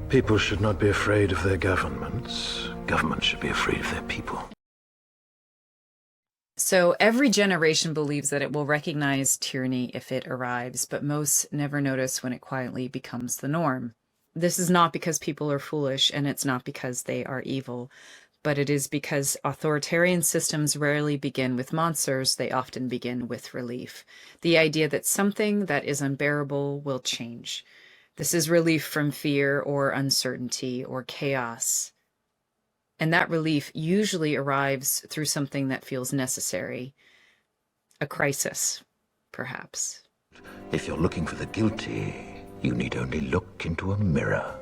People should not be afraid of their governments. Governments should be afraid of their people. So every generation believes that it will recognize tyranny if it arrives, but most never notice when it quietly becomes the norm. This is not because people are foolish, and it's not because they are evil, but it is because authoritarian systems rarely begin with monsters, they often begin with relief. The idea that something that is unbearable will change. This is relief from fear or uncertainty or chaos. And that relief usually arrives through something that feels necessary. A crisis, perhaps. If you're looking for the guilty, you need only look into a mirror.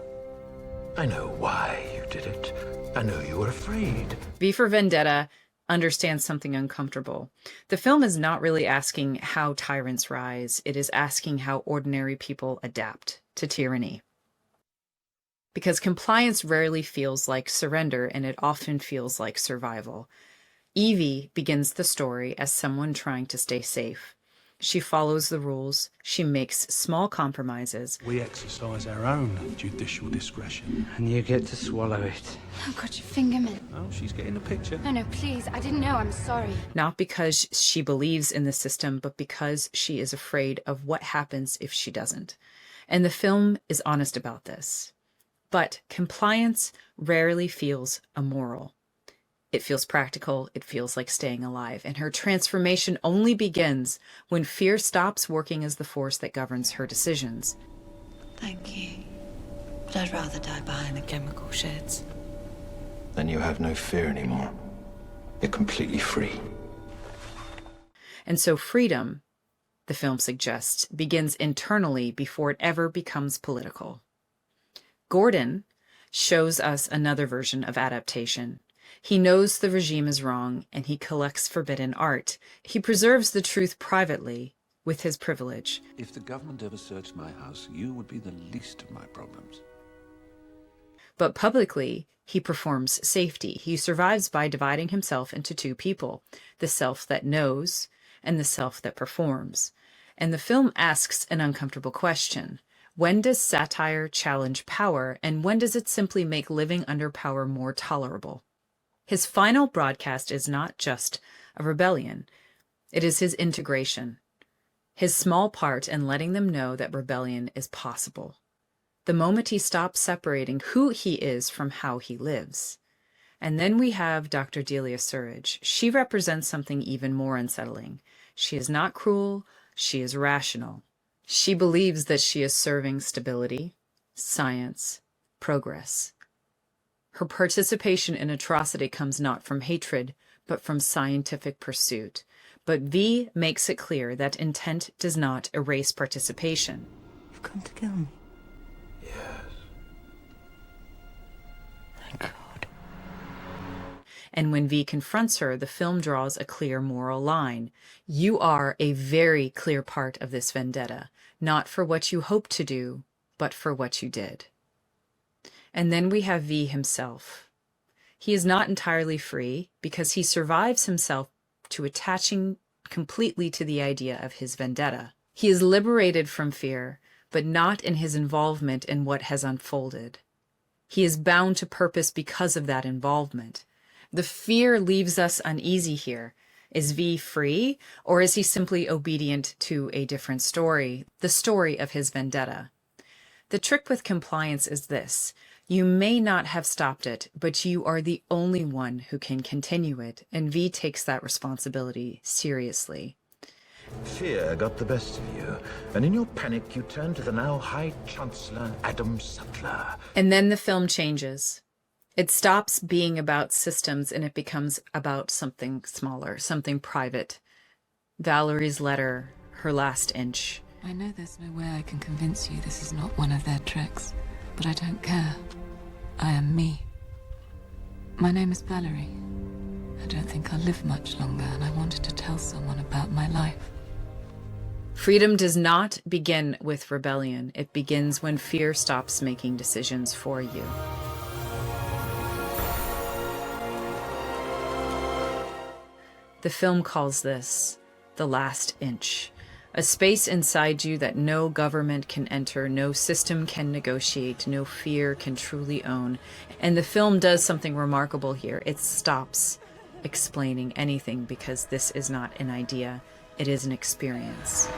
I know why you did it. I know you were afraid. V for Vendetta understands something uncomfortable. The film is not really asking how tyrants rise. It is asking how ordinary people adapt to tyranny. Because compliance rarely feels like surrender, and it often feels like survival. Evey begins the story as someone trying to stay safe. She follows the rules. She makes small compromises. We exercise our own judicial discretion. And you get to swallow it. Oh, God, your finger, man. Oh, she's getting the picture. No, please. I didn't know. I'm sorry. Not because she believes in the system, but because she is afraid of what happens if she doesn't. And the film is honest about this. But compliance rarely feels immoral. It feels practical. It feels like staying alive. And her transformation only begins when fear stops working as the force that governs her decisions. Thank you. But I'd rather die behind the chemical sheds. Then you have no fear anymore. You're completely free. And so freedom, the film suggests, begins internally before it ever becomes political. Gordon shows us another version of adaptation. He knows the regime is wrong, and he collects forbidden art. He preserves the truth privately with his privilege. If the government ever searched my house, you would be the least of my problems. But publicly, he performs safety. He survives by dividing himself into two people, the self that knows and the self that performs. And the film asks an uncomfortable question. When does satire challenge power, and when does it simply make living under power more tolerable? His final broadcast is not just a rebellion. It is his integration, his small part in letting them know that rebellion is possible. The moment he stops separating who he is from how he lives. And then we have Dr. Delia Surridge. She represents something even more unsettling. She is not cruel. She is rational. She believes that she is serving stability, science, progress. Her participation in atrocity comes not from hatred, but from scientific pursuit. But V makes it clear that intent does not erase participation. You've come to kill me. Yes. Thank God. And when V confronts her, the film draws a clear moral line. You are a very clear part of this vendetta, not for what you hoped to do, but for what you did. And then we have V himself. He is not entirely free because he survives himself to attaching completely to the idea of his vendetta. He is liberated from fear, but not in his involvement in what has unfolded. He is bound to purpose because of that involvement. The fear leaves us uneasy here. Is V free, or is he simply obedient to a different story, the story of his vendetta? The trick with compliance is this. You may not have stopped it, but you are the only one who can continue it, and V takes that responsibility seriously. Fear got the best of you, and in your panic you turned to the now High Chancellor Adam Sutler. And then the film changes. It stops being about systems and it becomes about something smaller, something private. Valerie's letter, her last inch. I know there's no way I can convince you this is not one of their tricks, but I don't care. I am me. My name is Valerie. I don't think I'll live much longer, and I wanted to tell someone about my life. Freedom does not begin with rebellion. It begins when fear stops making decisions for you. The film calls this the last inch, A space inside you that no government can enter, no system can negotiate, no fear can truly own. And the film does something remarkable here. It stops explaining anything because this is not an idea, it is an experience.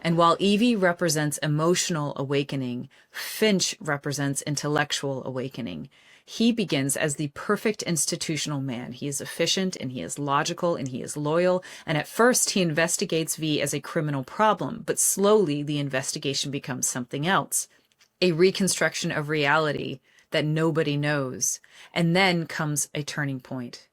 And while Evey represents emotional awakening, Finch represents intellectual awakening. He begins as the perfect institutional man. He is efficient and he is logical and he is loyal. And at first he investigates V as a criminal problem, but slowly the investigation becomes something else. A reconstruction of reality that nobody knows. And then comes a turning point.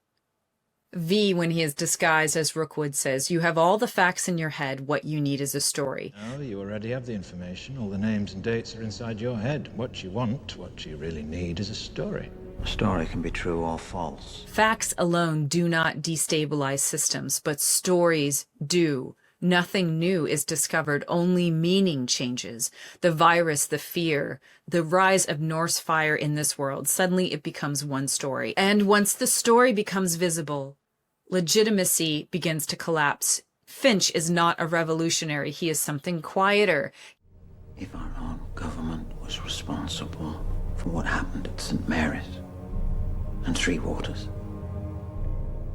V, when he is disguised as Rookwood, says, "You have all the facts in your head. What you need is a story." Oh, you already have the information. All the names and dates are inside your head. What you want, what you really need, is a story. A story can be true or false. Facts alone do not destabilize systems, but stories do. Nothing new is discovered, only meaning changes. The virus, the fear, the rise of Norse fire in this world, suddenly it becomes one story. And once the story becomes visible, legitimacy begins to collapse. Finch is not a revolutionary, he is something quieter. If our own government was responsible for what happened at St. Mary's and Three Waters.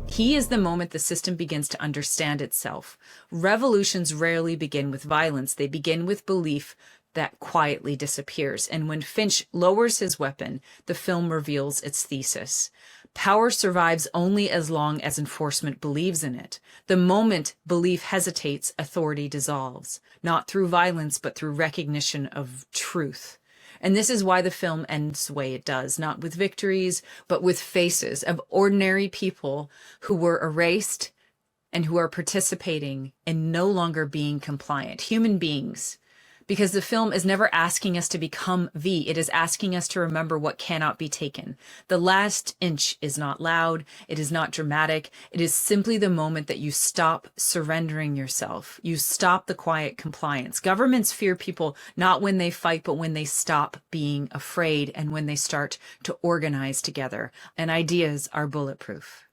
He is the moment the system begins to understand itself. Revolutions rarely begin with violence. They begin with belief that quietly disappears. And when Finch lowers his weapon, the film reveals its thesis. Power survives only as long as enforcement believes in it. The moment belief hesitates, authority dissolves. Not through violence, but through recognition of truth. And this is why the film ends the way it does, not with victories, but with faces of ordinary people who were erased and who are participating in no longer being compliant. Human beings. Because the film is never asking us to become V. It is asking us to remember what cannot be taken. The last inch is not loud. It is not dramatic. It is simply the moment that you stop surrendering yourself. You stop the quiet compliance. Governments fear people not when they fight, but when they stop being afraid and when they start to organize together. And ideas are bulletproof.